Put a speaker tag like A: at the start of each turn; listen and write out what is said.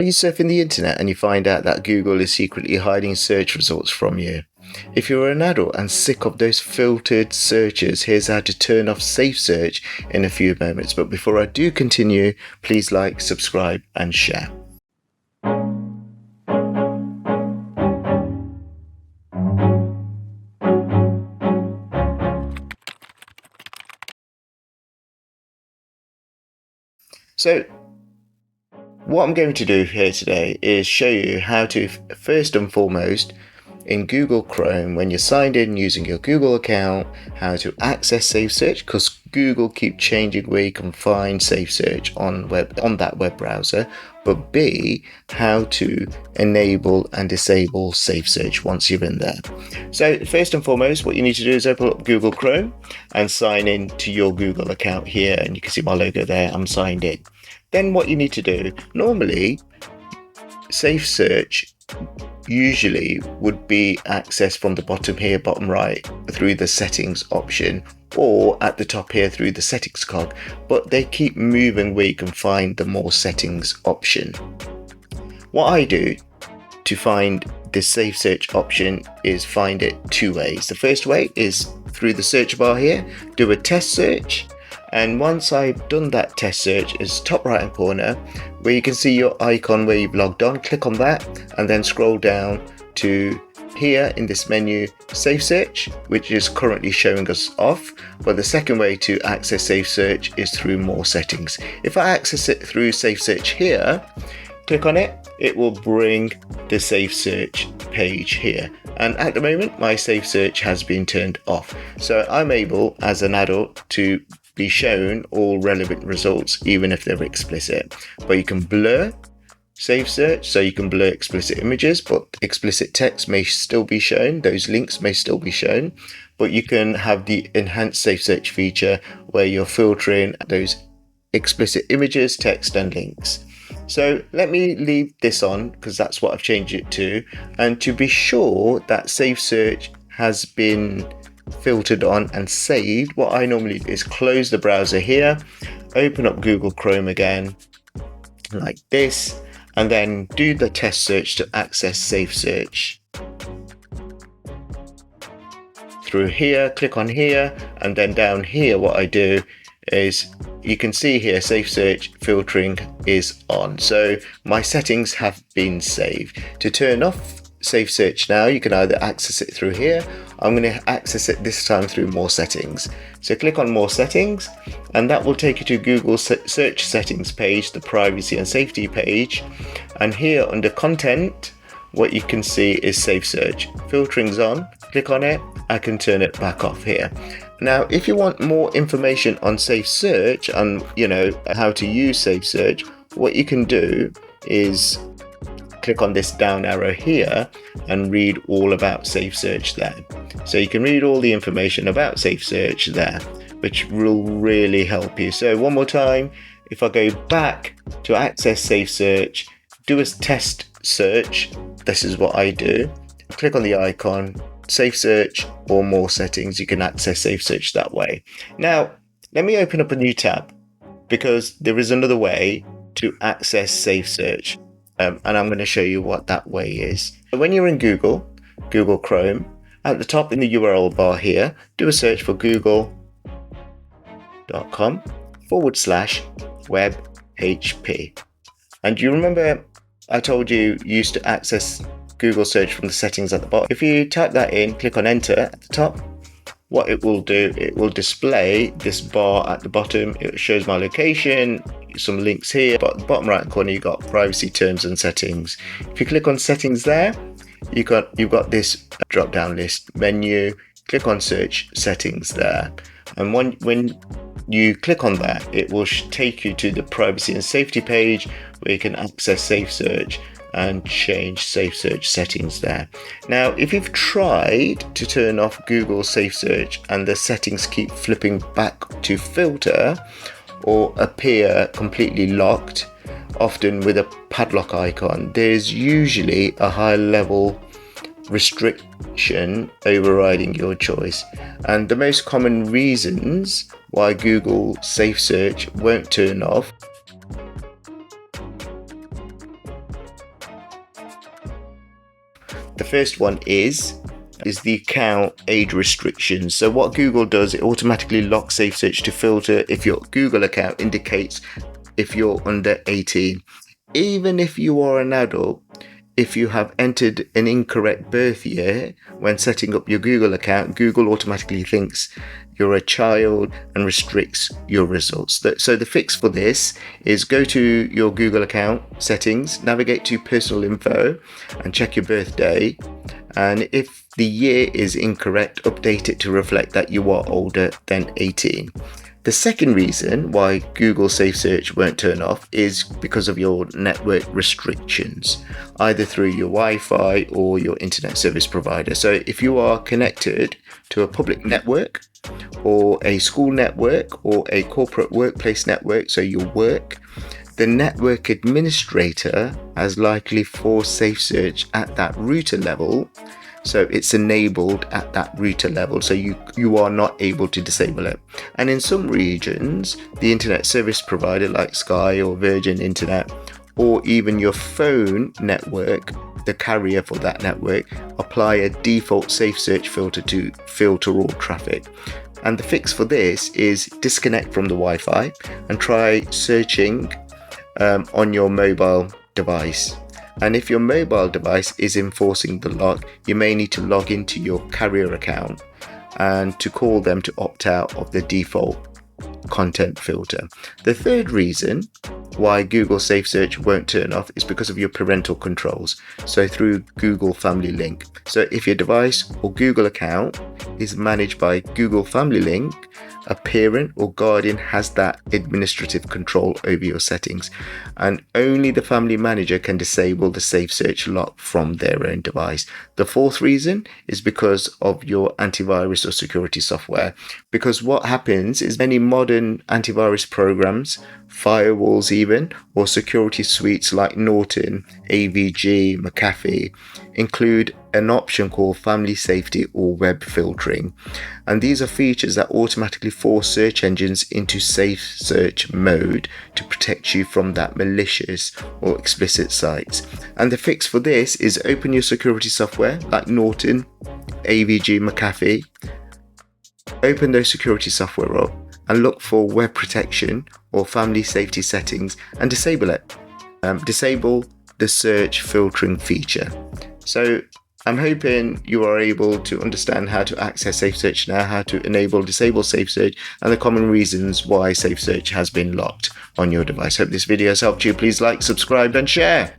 A: You surfing the internet and you find out that Google is secretly hiding search results from you. If you're an adult and sick of those filtered searches, here's how to turn off SafeSearch in a few moments. But before I do continue, please like, subscribe, and share. So, what I'm going to do here today is show you how to, first and foremost, in Google Chrome, when you're signed in using your Google account, how to access SafeSearch, because Google keep changing where you can find SafeSearch on that web browser, but B, how to enable and disable SafeSearch once you're in there. So first and foremost, what you need to do is open up Google Chrome and sign in to your Google account here, and you can see my logo there. I'm signed in. Then what you need to do, normally SafeSearch usually would be accessed from the bottom here, bottom right, through the settings option, or at the top here through the settings cog, but they keep moving where you can find the more settings option. What I do to find the SafeSearch option is find it two ways. The first way is through the search bar here, do a test search. And once I've done that test search, is top right hand corner where you can see your icon where you've logged on. Click on that and then scroll down to here in this menu, SafeSearch, which is currently showing us off. But the second way to access SafeSearch is through more settings. If I access it through SafeSearch here, click on it, it will bring the SafeSearch page here. And at the moment, my SafeSearch has been turned off. So I'm able, as an adult, to be shown all relevant results, even if they're explicit. But you can blur SafeSearch, so you can blur explicit images, but explicit text may still be shown. Those links may still be shown, but you can have the enhanced SafeSearch feature where you're filtering those explicit images, text, and links. So let me leave this on because that's what I've changed it to. And to be sure that SafeSearch has been filtered on and saved, what I normally do is close the browser here, open up Google Chrome again like this, and then do the test search to access SafeSearch through here. Click on here, and then down here what I do is, you can see here SafeSearch filtering is on, so my settings have been saved. To turn off SafeSearch now, you can either access it through here. I'm going to access it this time through more settings. So click on more settings, and that will take you to Google search settings page, the privacy and safety page. And here under content, what you can see is SafeSearch. Filtering's on. Click on it. I can turn it back off here. Now, if you want more information on SafeSearch and how to use SafeSearch, what you can do is click on this down arrow here and read all about SafeSearch there. So you can read all the information about SafeSearch there, which will really help you. So one more time, if I go back to access SafeSearch, do a test search. This is what I do. Click on the icon, SafeSearch or more settings. You can access SafeSearch that way. Now, let me open up a new tab because there is another way to access SafeSearch. And I'm going to show you what that way is. When you're in Google Chrome, at the top in the URL bar here, do a search for google.com/web-hp. And you remember I told you used to access Google search from the settings at the bottom. If you type that in, click on enter at the top, what it will do, it will display this bar at the bottom. It shows my location, some links here, but at the bottom right corner you've got privacy, terms and settings. If you click on settings there, you've got this drop down list menu. Click on search settings there, and when you click on that, it will take you to the privacy and safety page where you can access SafeSearch and change SafeSearch settings there. Now, if you've tried to turn off Google SafeSearch and the settings keep flipping back to filter or appear completely locked, often with a padlock icon, there's usually a high level restriction overriding your choice. And the most common reasons why Google SafeSearch won't turn off The first one is the account age restrictions. So what Google does, it automatically locks SafeSearch to filter if your Google account indicates if you're under 18. Even if you are an adult, if you have entered an incorrect birth year when setting up your Google account, Google automatically thinks you're a child and restricts your results. So the fix for this is go to your Google account settings, navigate to personal info and check your birthday. And if the year is incorrect, update it to reflect that you are older than 18. The second reason why Google SafeSearch won't turn off is because of your network restrictions, either through your Wi-Fi or your internet service provider. So if you are connected to a public network or a school network or a corporate workplace network, so your work, the network administrator has likely forced SafeSearch at that router level. So it's enabled at that router level, so you are not able to disable it. And in some regions, the internet service provider like Sky or Virgin Internet, or even your phone network, the carrier for that network, apply a default SafeSearch filter to filter all traffic. And the fix for this is disconnect from the Wi-Fi and try searching on your mobile device. And if your mobile device is enforcing the lock, you may need to log into your carrier account and to call them to opt out of the default content filter. The third reason why Google SafeSearch won't turn off is because of your parental controls. So through Google Family Link. So if your device or Google account is managed by Google Family Link, a parent or guardian has that administrative control over your settings, and only the family manager can disable the SafeSearch lock from their own device. The fourth reason is because of your antivirus or security software, because what happens is many modern antivirus programs, firewalls even, or security suites like Norton, AVG, McAfee, include an option called family safety or web filtering. And these are features that automatically force search engines into safe search mode to protect you from that malicious or explicit sites. And the fix for this is open your security software like Norton, AVG, McAfee, open those security software up and look for web protection or family safety settings and disable it. Disable the search filtering feature. So I'm hoping you are able to understand how to access SafeSearch now, how to enable, disable SafeSearch, and the common reasons why SafeSearch has been locked on your device. Hope this video has helped you. Please like, subscribe, and share.